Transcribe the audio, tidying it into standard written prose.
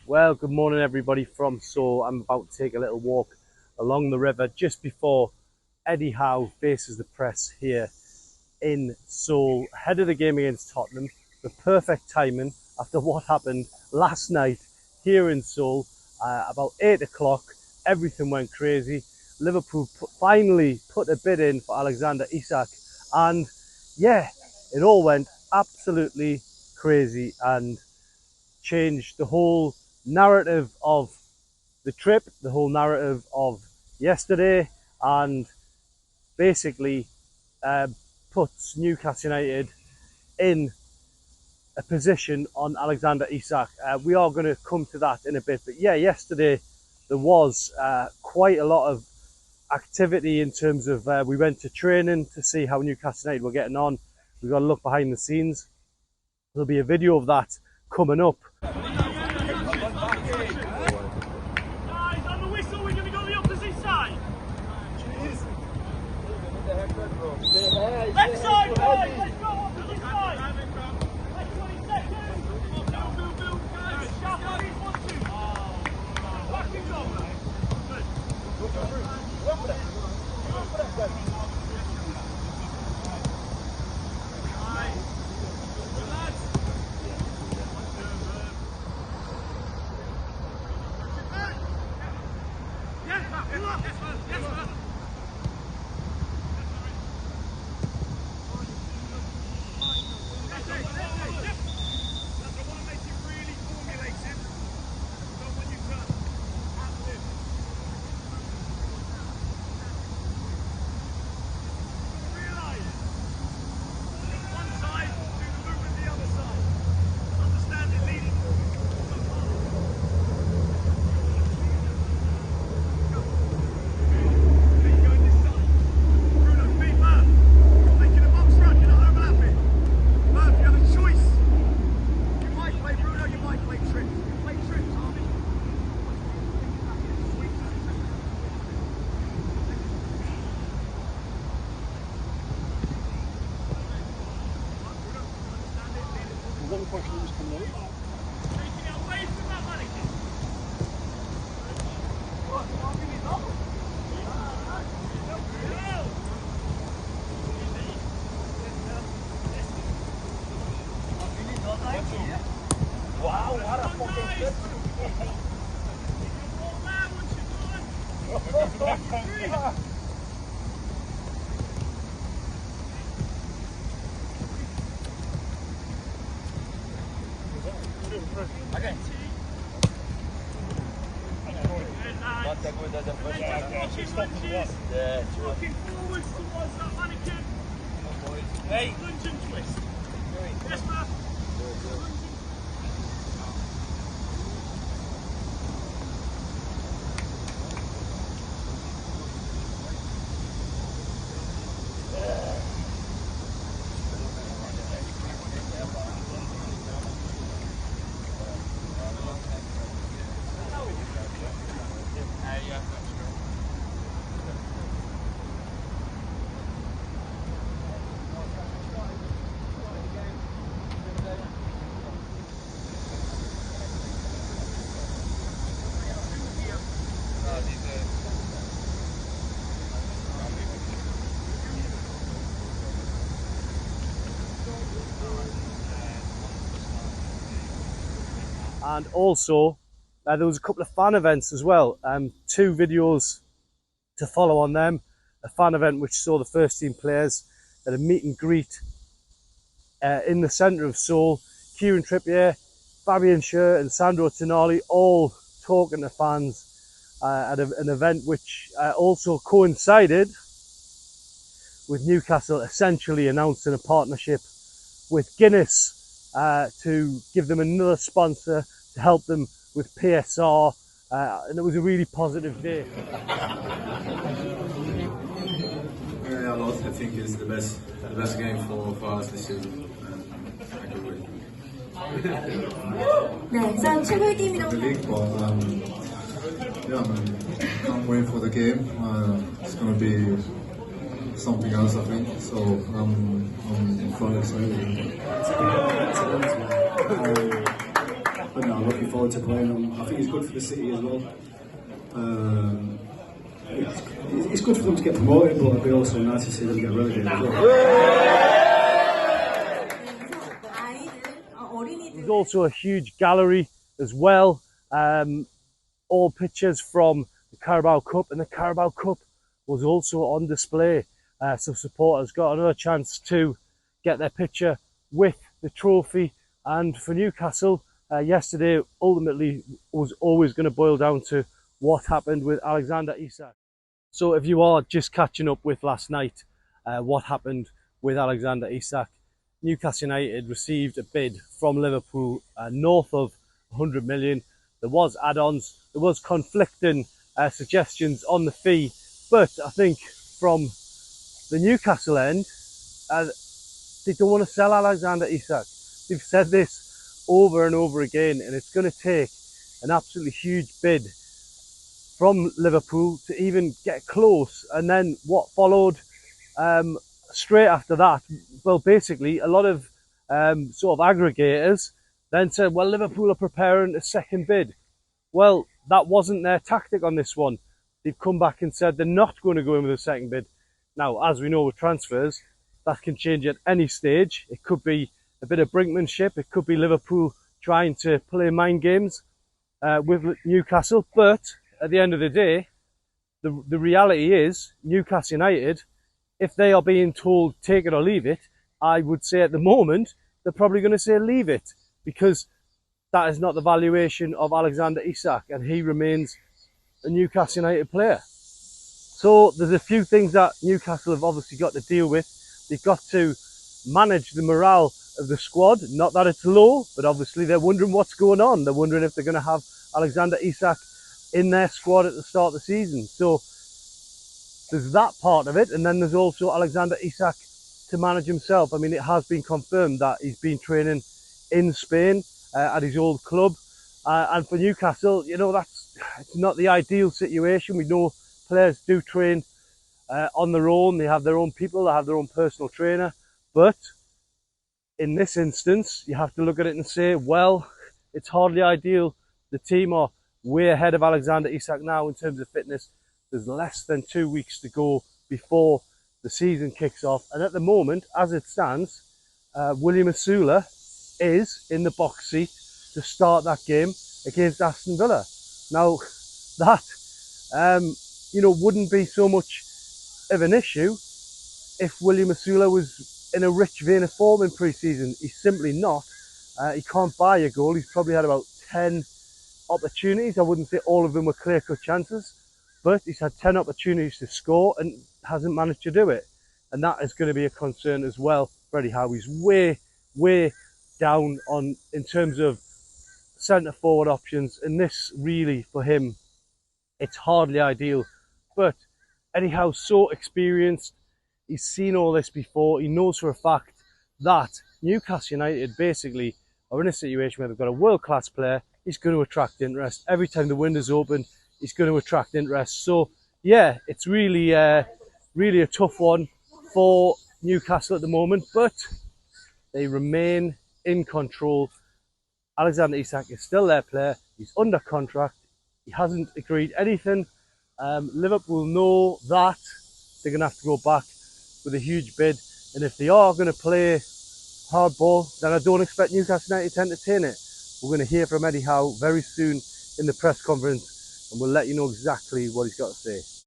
Well, good morning everybody from Seoul. I'm about to take a little walk along the river just before Eddie Howe faces the press here in Seoul, ahead of the game against Tottenham. The perfect timing after what happened last night here in Seoul. About 8 o'clock, everything went crazy. Liverpool finally put a bid in for Alexander Isak, and yeah, it all went absolutely crazy and changed the whole narrative of the trip, the whole narrative of yesterday, and basically puts Newcastle United in a position on Alexander Isak. We are going to come to that in a bit, but yeah, yesterday there was quite a lot of activity in terms of we went to training to see how Newcastle United were getting on. We've got a look behind the scenes. There'll be a video of that coming up. Left side, boys! Let's go up to the side! Like 20 seconds! Build, guys! Sharp on these 1, 2! Back and go! Yes, Wow, what a fucking trip! Okay. Looking forwards towards that mannequin. Hey. Lunge and twist. Yes, man. And also there was a couple of fan events as well, 2 videos to follow on them. A fan event which saw the first team players at a meet and greet in the centre of Seoul. Kieran Trippier, Fabian Schär and Sandro Tonali all talking to fans at an event which also coincided with Newcastle essentially announcing a partnership with Guinness to give them another sponsor to help them with PSR, and it was a really positive day. Yeah, a lot. I think it's the best game for us this season. I can wait. 네, 선 최고의 게임이라고. The league, but yeah, man, can't wait for the game. It's gonna be something else, I think. So I'm quite excited. but no, looking forward to playing them. I think it's good for the city as well. Yeah, it's good for them to get promoted, but it'd be also nice to see them get relegated as well. There's also a huge gallery as well. All pictures from the Carabao Cup, and the Carabao Cup was also on display. So supporters got another chance to get their picture with the trophy. And for Newcastle, yesterday ultimately was always going to boil down to what happened with Alexander Isak. So if you are just catching up with last night, what happened with Alexander Isak, Newcastle United received a bid from Liverpool north of 100 million. There was add-ons, there was conflicting suggestions on the fee, but I think from the Newcastle end, they don't want to sell Alexander Isak. They've said this over and over again, and it's going to take an absolutely huge bid from Liverpool to even get close. And then what followed straight after that, well, basically a lot of sort of aggregators then said, well, Liverpool are preparing a second bid. Well, that wasn't their tactic on this one. They've come back and said they're not going to go in with a second bid. Now, as we know with transfers, that can change at any stage. It could be a bit of brinkmanship. It could be Liverpool trying to play mind games with Newcastle. But at the end of the day, the reality is Newcastle United, if they are being told take it or leave it, I would say at the moment, they're probably going to say leave it, because that is not the valuation of Alexander Isak, and he remains a Newcastle United player. So there's a few things that Newcastle have obviously got to deal with. They've got to manage the morale of the squad. Not that it's low, but obviously they're wondering what's going on. They're wondering if they're going to have Alexander Isak in their squad at the start of the season. So there's that part of it, and then there's also Alexander Isak to manage himself. I mean, it has been confirmed that he's been training in Spain at his old club, and for Newcastle, you know, it's not the ideal situation. We know players do train on their own. They have their own people, they have their own personal trainer, but in this instance you have to look at it and say, well, it's hardly ideal. The team are way ahead of Alexander Isak now in terms of fitness. There's less than 2 weeks to go before the season kicks off, and at the moment, as it stands, William Asula is in the box seat to start that game against Aston Villa. Now that you know, wouldn't be so much of an issue if William Asula was in a rich vein of form in pre-season. He's simply not. He can't buy a goal. He's probably had about 10 opportunities. I wouldn't say all of them were clear-cut chances, but he's had 10 opportunities to score and hasn't managed to do it. And that is going to be a concern as well. Freddie Howie's way down on in terms of centre forward options, and this really for him, it's hardly ideal. But Eddie Howe's so experienced, he's seen all this before. He knows for a fact that Newcastle United basically are in a situation where they've got a world-class player. He's going to attract interest. Every time the window's open, he's going to attract interest. So yeah, it's really really a tough one for Newcastle at the moment, but they remain in control. Alexander Isak is still their player. He's under contract. He hasn't agreed anything. Liverpool know that they're going to have to go back with a huge bid. And if they are going to play hardball, then I don't expect Newcastle United to entertain it. We're going to hear from Eddie Howe very soon in the press conference, and we'll let you know exactly what he's got to say.